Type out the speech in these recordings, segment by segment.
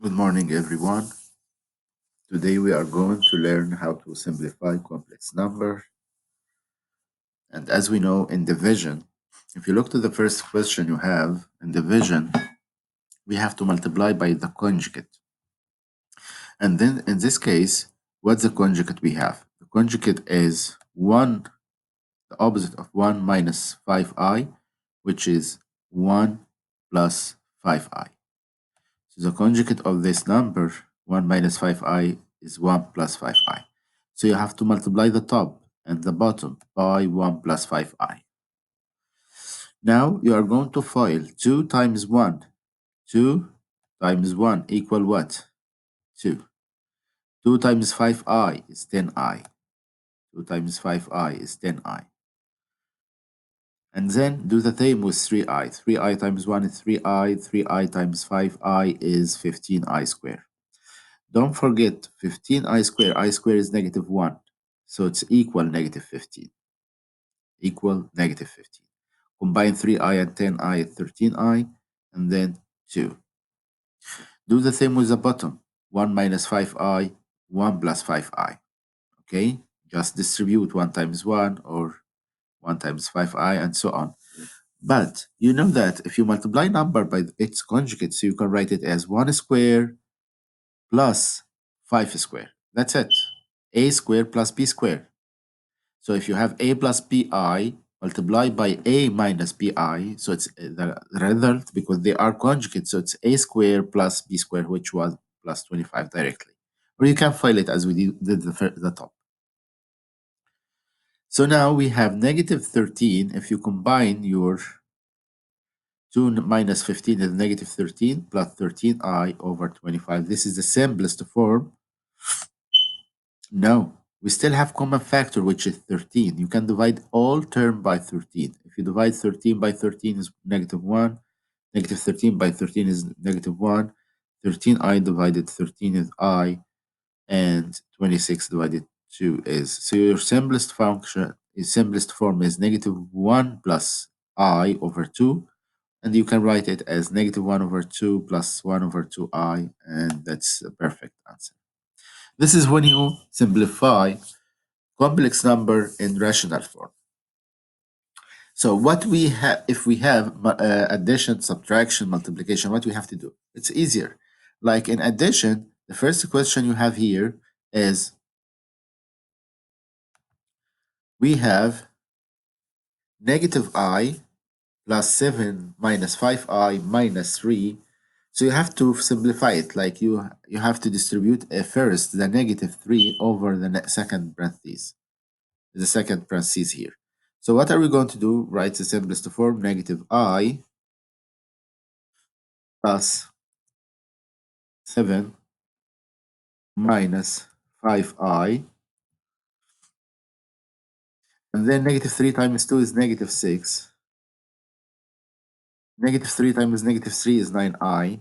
Good morning, everyone. Today we are going to learn how to simplify complex number. And as we know in division, if you look to the first question you have in division, we have to multiply by the conjugate. And then in this case, what's the conjugate we have? The conjugate is 1, the opposite of 1 minus 5i, which is 1 plus 5i. So the conjugate of this number, 1 minus 5i, is 1 plus 5i. So you have to multiply the top and the bottom by 1 plus 5i. Now you are going to FOIL 2 times 1. 2 times 1 equal what? 2. 2 times 5i is 10i. 2 times 5i is 10i. And then do the same with 3i. 3i times 1 is 3i. 3i times 5i is 15i squared. Don't forget 15i squared. I squared is negative 1. So it's equal negative 15. Equal negative 15. Combine 3i and 10i, 13i, and then 2. Do the same with the bottom. 1 minus 5i, 1 plus 5i. Okay? Just distribute 1 times 1 or 1 times 5i and so on. But you know that if you multiply number by its conjugate, so you can write it as 1 squared plus 5 squared. That's it. A squared plus b squared. So if you have a plus bi multiplied by a minus bi, so it's the result because they are conjugates, so it's a squared plus b squared, which was plus 25 directly. Or you can file it as we did the top. So now we have negative 13. If you combine your 2 minus 15 is negative 13 plus 13i over 25. This is the simplest form. No, we still have common factor, which is 13. You can divide all term by 13. If you divide 13 by 13 is negative 1. Negative 13 by 13 is negative 1. 13i divided 13 is I. And 26 divided 2 is. So your simplest function, simplest form is negative 1 plus I over 2. And you can write it as negative 1 over 2 plus 1 over 2i. And that's a perfect answer. This is when you simplify complex number in rational form. So what we have, if we have addition, subtraction, multiplication, what we have to do? It's easier. Like in addition, the first question you have here is we have negative I plus 7 minus 5i minus 3. So you have to simplify it, like you have to distribute first the negative 3 over the second parentheses. The second parentheses here. So what are we going to do? Write the simplest form, negative I plus 7 minus 5i. And then negative 3 times 2 is negative 6. Negative 3 times negative 3 is 9i.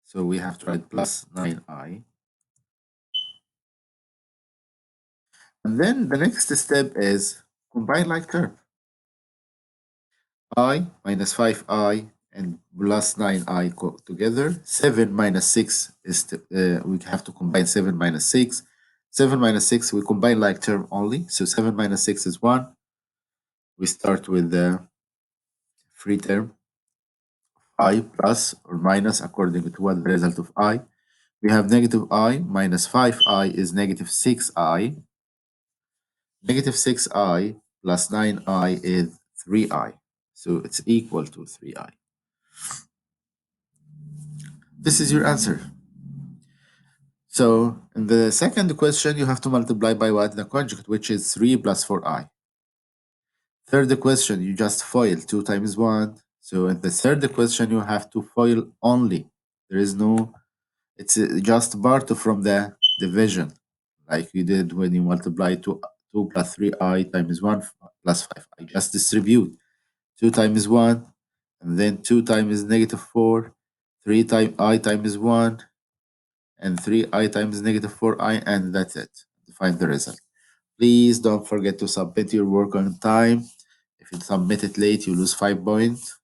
So we have to write plus 9i. And then the next step is combine like term. I minus 5i and plus 9i together. 7 minus 6 is, we have to combine 7 minus 6. 7 minus 6, we combine like term only. So 7 minus 6 is 1. We start with the free term. I plus or minus according to what the result of I. We have negative I minus 5i is negative 6i. Negative 6i plus 9i is 3i. So it's equal to 3i. This is your answer. So in the second question, you have to multiply by what? The conjugate, which is 3 plus 4i. Third question, you just FOIL 2 times 1. So in the third question, you have to FOIL only. There is no, it's just part from the division, like you did when you multiply 2 plus 3i times 1 plus 5i. Just distribute 2 times 1, and then 2 times negative 4, 3 times I times 1, and 3i times negative 4i, and that's it. Find the result. Please don't forget to submit your work on time. If you submit it late, you lose 5 points.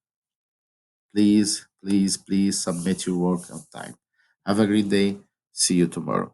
Please, please, please submit your work on time. Have a great day. See you tomorrow.